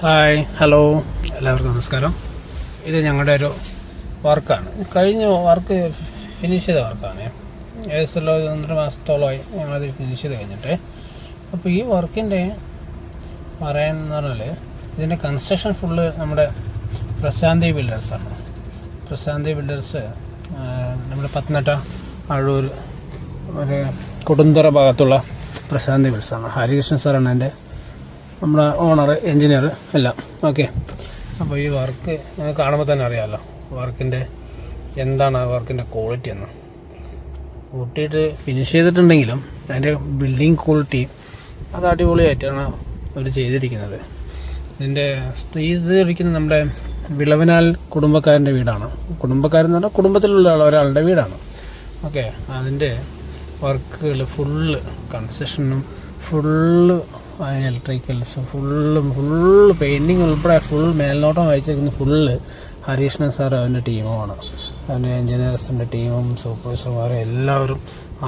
Hi hello എല്ലാവർക്കും നമസ്കാരം. ഇത് ഞങ്ങളുടെ ഒരു വർക്കാണ്. കഴിഞ്ഞ വർക്ക് ഫിനിഷ് ചെയ്ത വർക്കാണ്. ഏകദേശം 1.5 മാസത്തോളമായി ഞങ്ങളത് ഫിനിഷ് ചെയ്ത് കഴിഞ്ഞിട്ട്. അപ്പോൾ ഈ വർക്കിൻ്റെ പറയാനെന്ന് പറഞ്ഞാൽ ഇതിൻ്റെ കൺസ്ട്രക്ഷൻ ഫുള്ള് നമ്മുടെ പ്രശാന്തി ബിൽഡേഴ്സാണ്. പ്രശാന്തി ബിൽഡേഴ്സ് നമ്മുടെ പത്തനംതിട്ട, അഴൂർ, ഒരു കൊടുന്തറ ഭാഗത്തുള്ള പ്രശാന്തി ബിൽഡേഴ്സാണ്. ഹരികൃഷ്ണൻ സാറാണ് എൻ്റെ നമ്മുടെ ഓണർ, എൻജിനീയർ എല്ലാം. ഓക്കെ. അപ്പോൾ ഈ വർക്ക് നിങ്ങൾക്ക് കാണുമ്പോൾ തന്നെ അറിയാമല്ലോ വർക്കിൻ്റെ എന്താണ് വർക്കിൻ്റെ ക്വാളിറ്റി എന്ന്. കൂട്ടിയിട്ട് ഫിനിഷ് ചെയ്തിട്ടുണ്ടെങ്കിലും അതിൻ്റെ ബിൽഡിംഗ് ക്വാളിറ്റി അത് അടിപൊളിയായിട്ടാണ് അവർ ചെയ്തിരിക്കുന്നത്. ഇതിൻ്റെ ഇത് ഇരിക്കുന്നത് നമ്മുടെ വിളവനാൽ കുടുംബക്കാരൻ്റെ വീടാണ്. കുടുംബക്കാരെന്ന് പറഞ്ഞാൽ കുടുംബത്തിലുള്ള ഒരാളുടെ വീടാണ്. ഓക്കെ. അതിൻ്റെ വർക്കുകൾ ഫുള്ള് കൺസ്ട്രക്ഷനും ഫുള്ള് ഇലക്ട്രിക്കൽസ് ഫുള്ള് പെയിൻറ്റിങ് ഉൾപ്പെടെ ഫുൾ മേൽനോട്ടം വഹിച്ചിരിക്കുന്ന ഫുള്ള് ഹരീഷ്ണൻ സാർ അവൻ്റെ ടീമുമാണ്. അവൻ്റെ എൻജിനീയേഴ്സിൻ്റെ ടീമും സൂപ്പർവൈസർമാരും എല്ലാവരും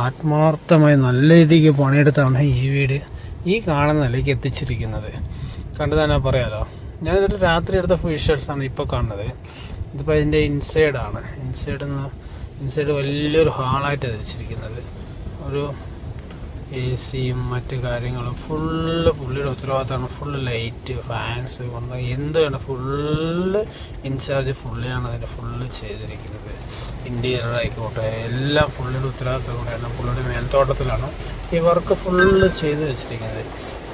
ആത്മാർത്ഥമായി നല്ല രീതിക്ക് പണിയെടുത്താണ് ഈ വീട് ഈ കാണുന്ന നിലയ്ക്ക് എത്തിച്ചിരിക്കുന്നത്. കണ്ടു തന്നെ പറയാമല്ലോ. ഞാനിതൊരു രാത്രി എടുത്ത വിഷ്വൽസാണ് ഇപ്പോൾ കാണുന്നത്. ഇതിപ്പോൾ അതിൻ്റെ ഇൻസൈഡാണ്. ഇൻസൈഡ് വലിയൊരു ഹാളായിട്ട് വെച്ചിരിക്കുന്നത്. ഒരു എ സിയും മറ്റു കാര്യങ്ങളും ഫുള്ള് പുള്ളിയുടെ ഉത്തരവാദിത്തമാണ്. ഫുള്ള് ലൈറ്റ്, ഫാൻസ് കൊണ്ട് എന്ത് വേണം ഫുള്ള് ഇൻചാർജ് പുള്ളിയാണ് അതിൻ്റെ ഫുള്ള് ചെയ്തിരിക്കുന്നത്. ഇൻറ്റീരിയർ ആയിക്കോട്ടെ എല്ലാം പുള്ളിയുടെ ഉത്തരവാദിത്തം കൂടെയാണ്. പുള്ളിയുടെ മേൽത്തോട്ടത്തിലാണ് ഈ വർക്ക് ഫുള്ള് ചെയ്ത് വെച്ചിരിക്കുന്നത്.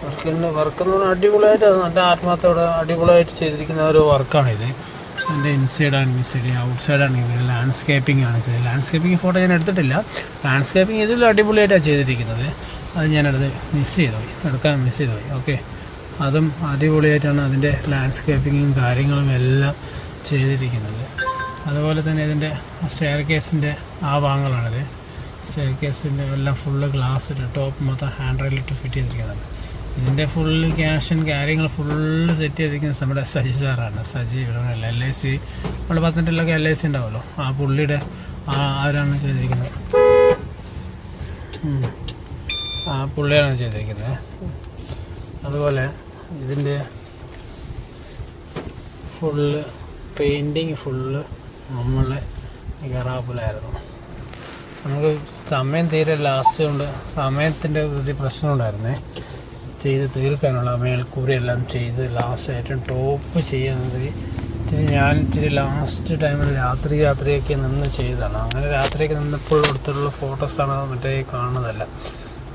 വർക്കെന്ന് പറഞ്ഞാൽ അടിപൊളിയായിട്ട് നല്ല ആത്മാർത്ഥത്തോടെ അടിപൊളിയായിട്ട് ചെയ്തിരിക്കുന്ന ഒരു വർക്കാണിത്. അതിൻ്റെ ഇൻസൈഡാണെങ്കിൽ ശരി, ഔട്ട് സൈഡാണെങ്കിൽ ശരി, ലാൻഡ്സ്കേപ്പിംഗ് ആണ് ശരി. ലാൻഡ്സ്കേപ്പിംഗ് ഫോട്ടോ ഞാൻ എടുത്തിട്ടില്ല. ലാൻഡ്സ്കേപ്പിംഗ് ഇതിൽ അടിപൊളിയായിട്ടാണ് ചെയ്തിരിക്കുന്നത്. അത് ഞാനത് മിസ് ചെയ്തു പോയി. ഓക്കെ. അതും അടിപൊളിയായിട്ടാണ് അതിൻ്റെ ലാൻഡ്സ്കേപ്പിങ്ങും കാര്യങ്ങളും എല്ലാം ചെയ്തിരിക്കുന്നത്. അതുപോലെ തന്നെ ഇതിൻ്റെ സ്റ്റെയർ കേസിൻ്റെ ആ ഭാഗങ്ങളാണിത്. സ്റ്റെയർ കേസിൻ്റെ എല്ലാം ഫുള്ള് ഗ്ലാസ് ടോപ്പ് മൊത്തം ഹാൻഡ് റെയിലിട്ട് ഫിറ്റ് ചെയ്തിരിക്കുന്നതാണ്. ഇതിൻ്റെ ഫുള്ള് ക്യാഷൻ കാര്യങ്ങൾ ഫുള്ള് സെറ്റ് ചെയ്തിരിക്കുന്നത് നമ്മുടെ സജി സാറാണ്. സജി ഇവിടെ LIC നമ്മുടെ പത്തനംതിട്ടയിലൊക്കെ LIC ഉണ്ടാവുമല്ലോ, ആ പുള്ളിയുടെ ആരാണ് ചെയ്തിരിക്കുന്നത്, ആ പുള്ളിയാണ് ചെയ്തിരിക്കുന്നത്. അതുപോലെ ഇതിൻ്റെ ഫുള്ള് പെയിൻറ്റിങ് ഫുള്ള് നമ്മളെ ഗറാപ്പിലായിരുന്നു. നമുക്ക് സമയം തീരെ ലാസ്റ്റ് കൊണ്ട് സമയത്തിൻ്റെ ഒരു പ്രശ്നം ഉണ്ടായിരുന്നേ. ചെയ്ത് തീർക്കാനുള്ള മേൽക്കൂരയെല്ലാം ചെയ്ത് ലാസ്റ്റ് ഏറ്റവും ടോപ്പ് ചെയ്യുന്നത് ഇച്ചിരി ലാസ്റ്റ് ടൈമിൽ രാത്രിയൊക്കെ നിന്ന് ചെയ്തതാണ്. അങ്ങനെ രാത്രിയൊക്കെ നിന്നപ്പോൾ എടുത്തിട്ടുള്ള ഫോട്ടോസാണ് മറ്റേ കാണുന്നതല്ല.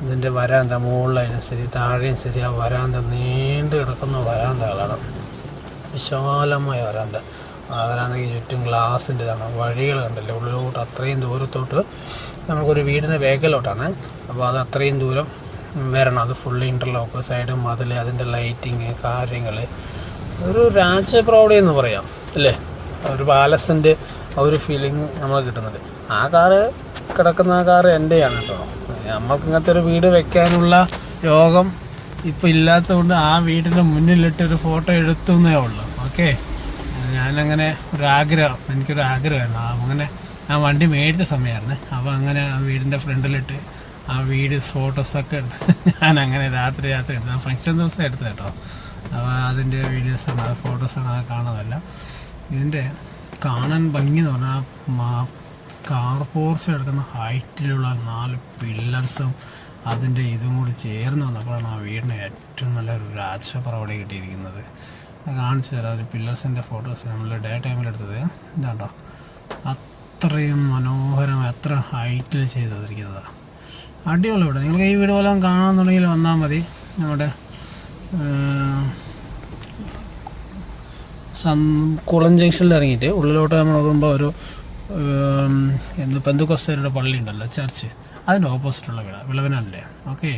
ഇതിൻ്റെ വരാന്ത മുകളിലായാലും ശരി താഴെയും ശരി, ആ വരാന്ത നീണ്ടു കിടക്കുന്ന വരാന്തകളാണ്. വിശാലമായ വരാന്ത. ആ വരാന്തയ്ക്ക് ചുറ്റും ഗ്ലാസിൻ്റെതാണ്. വഴികൾ കണ്ടല്ലേ ഉള്ളിലോട്ട്, അത്രയും ദൂരത്തോട്ട് നമുക്കൊരു വീടിൻ്റെ വേഗലോട്ടാണ്. അപ്പോൾ അത് അത്രയും ദൂരം വരണം. അത് ഫുള്ള് ഇൻ്റർലോക്ക്, സൈഡ് മതിൽ, അതിൻ്റെ ലൈറ്റിങ് കാര്യങ്ങൾ, ഒരു രാജപ്രൗഢി എന്ന് പറയാം അല്ലേ. ഒരു പാലസിൻ്റെ ഒരു ഫീലിംഗ് നമ്മൾ കിട്ടുന്നുണ്ട്. ആ കാറ് കിടക്കുന്ന ആ കാറ് എൻ്റെയാണ് കേട്ടോ. നമ്മൾക്ക് ഇങ്ങനത്തെ ഒരു വീട് വെക്കാനുള്ള യോഗം ഇപ്പോൾ ഇല്ലാത്തതുകൊണ്ട് ആ വീടിൻ്റെ മുന്നിലിട്ടൊരു ഫോട്ടോ എടുത്തുന്നേ ഉള്ളൂ. ഓക്കെ. ഞാനങ്ങനെ എനിക്കൊരു ആഗ്രഹമായിരുന്നു. അങ്ങനെ ഞാൻ വണ്ടി മേടിച്ച സമയമായിരുന്നു. അപ്പോൾ അങ്ങനെ ആ വീടിൻ്റെ ഫ്രണ്ടിലിട്ട് ആ വീട് ഫോട്ടോസൊക്കെ എടുത്ത് ഞാനങ്ങനെ രാത്രി എടുത്ത് ഫംഗ്ഷൻ ദിവസം എടുത്തത് കേട്ടോ. അപ്പോൾ അതിൻ്റെ വീഡിയോസാണ്, ആ ഫോട്ടോസാണ് അത് കാണുന്നതല്ല. ഇതിൻ്റെ കാണാൻ ഭംഗി എന്ന് പറഞ്ഞാൽ കാർ പോർച്ച് എടുക്കുന്ന ഹൈറ്റിലുള്ള 4 പില്ലർസും അതിൻ്റെ ഇതും കൂടി ചേർന്ന് വന്നപ്പോഴാണ് ആ വീടിന് ഏറ്റവും നല്ലൊരു രാജപ്രൗഢി കിട്ടിയിരിക്കുന്നത്. കാണിച്ചു തരാം. ഒരു പില്ലർസിൻ്റെ ഫോട്ടോസ് നമ്മൾ ഡേ ടൈമിലെടുത്തത് ഇതാണ്ടോ. അത്രയും മനോഹരമായി അത്ര ഹൈറ്റിൽ ചെയ്തിരിക്കുന്നതാണ്. അടിപൊളി ഇവിടെ. നിങ്ങൾക്ക് ഈ വീട് പോലെ കാണാമെന്നുണ്ടെങ്കിൽ വന്നാൽ മതി. നമ്മുടെ കുളം ജംഗ്ഷനിൽ ഇറങ്ങിയിട്ട് ഉള്ളിലോട്ട് നമ്മൾ നോക്കുമ്പോൾ ഒരു പെന്തക്കോസ്തരുടെ പള്ളി ഉണ്ടല്ലോ, ചർച്ച്, അതിൻ്റെ ഓപ്പോസിറ്റുള്ള വീടാണ് വിളവനാലിൻ്റെ. ഓക്കെ.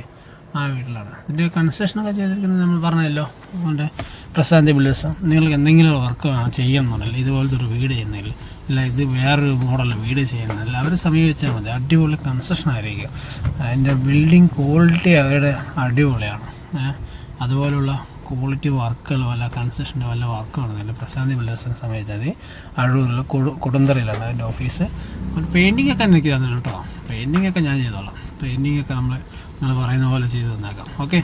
ആ വീട്ടിലാണ്. ഇതിൻ്റെ കൺസ്ട്രക്ഷനൊക്കെ ചെയ്തിരിക്കുന്നത് നമ്മൾ പറഞ്ഞല്ലോ നമ്മുടെ പ്രശാന്തി ബിൽഡേഴ്സ്. നിങ്ങൾക്ക് എന്തെങ്കിലും വർക്ക് ചെയ്യണമെന്നുണ്ടെങ്കിൽ ഇതുപോലത്തെ ഒരു വീട് ചെയ്യുന്നതിൽ അല്ല, ഇത് വേറൊരു മോഡൽ വീട് ചെയ്യുന്നതിൽ അവരെ സമീപിച്ചാൽ മതി. അടിപൊളി കൺസ്ട്രക്ഷൻ ആയിരിക്കും. അതിൻ്റെ ബിൽഡിംഗ് ക്വാളിറ്റി അവരുടെ അടിപൊളിയാണ്. അതുപോലുള്ള ക്വാളിറ്റി വർക്കുകൾ വല്ല കൺസ്ട്രക്ഷൻ്റെ വല്ല വർക്കുകളാണെങ്കിലും പ്രശാന്തി ബിൽഡേഴ്സിനെ സമീപിച്ചാൽ മതി. അഴൂരിൽ കൊടുന്തറയിലാണ് അതിൻ്റെ ഓഫീസ്. പെയിൻറ്റിങ്ങൊക്കെ എനിക്ക് തന്നില്ല കേട്ടോ. പെയിൻറ്റിങ്ങൊക്കെ ഞാൻ ചെയ്തോളാം. പെയിൻറ്റിങ്ങൊക്കെ നിങ്ങൾ പറയുന്ന പോലെ ചെയ്ത് തന്നേക്കാം. ഓക്കെ.